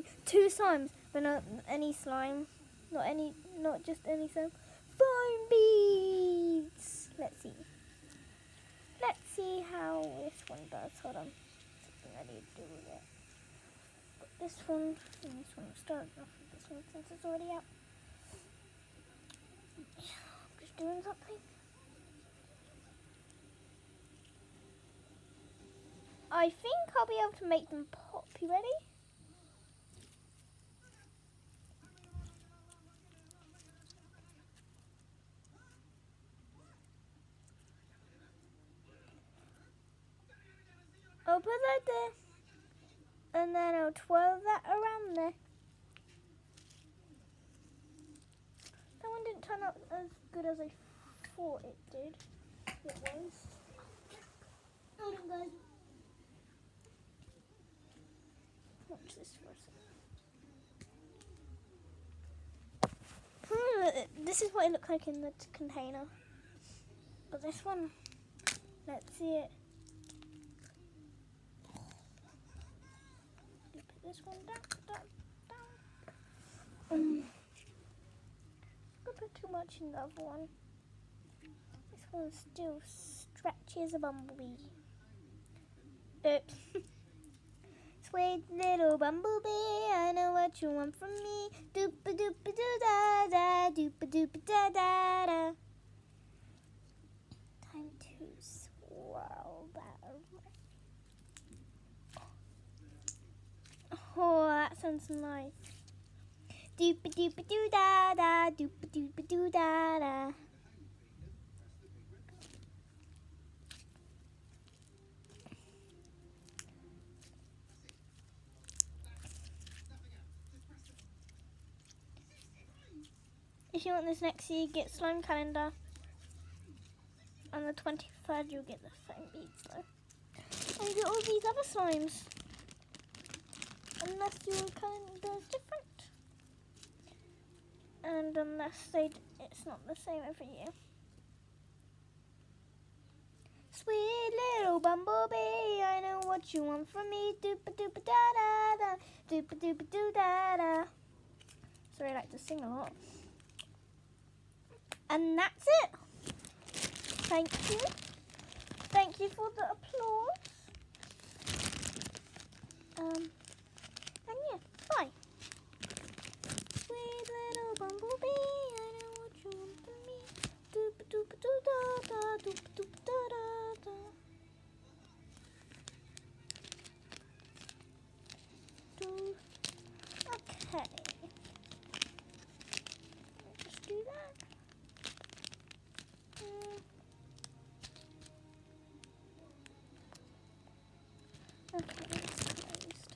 mean 2 slimes, but not any slime. Not just any slime. Foam beads! Let's see. Let's see how this one does. Hold on. Something I need to do with it. Got this one, and this one. Start off with this one since it's already out. I'm just doing something. I think I'll be able to make them pop. You ready? I'll put that there, and then I'll twirl that around there. That one didn't turn out as good as I thought it did. It was. Hold on, guys. Watch this for a second. This is what it looked like in the container. But this one, let's see it. Put this one down. I put too much in the other one. This one's still stretchy as a bumblebee. Oops. Sweet little bumblebee, I know what you want from me. Doopa doopa doo da da, doopa doopa da da da. Time to swirl that around. Oh, that sounds nice. Doopa doopa doo da da, doopa doopa doo da da. If you want this next year, get slime calendar. On the 23rd, you'll get the foam beads though. And get all these other slimes. Unless your calendar is different. And unless it's not the same every year. Sweet little bumblebee, I know what you want from me. Doopa doopa da da da, doopa doopa doo da da. Sorry, I like to sing a lot. And that's it. Thank you. Thank you for the applause. And yeah, bye. Sweet little bumblebee, I know what you want from me. Doopa doopa doo da da, doopa doopa da da da. Okay. Just do that. Okay, it's closed.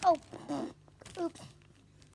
Oh, oops.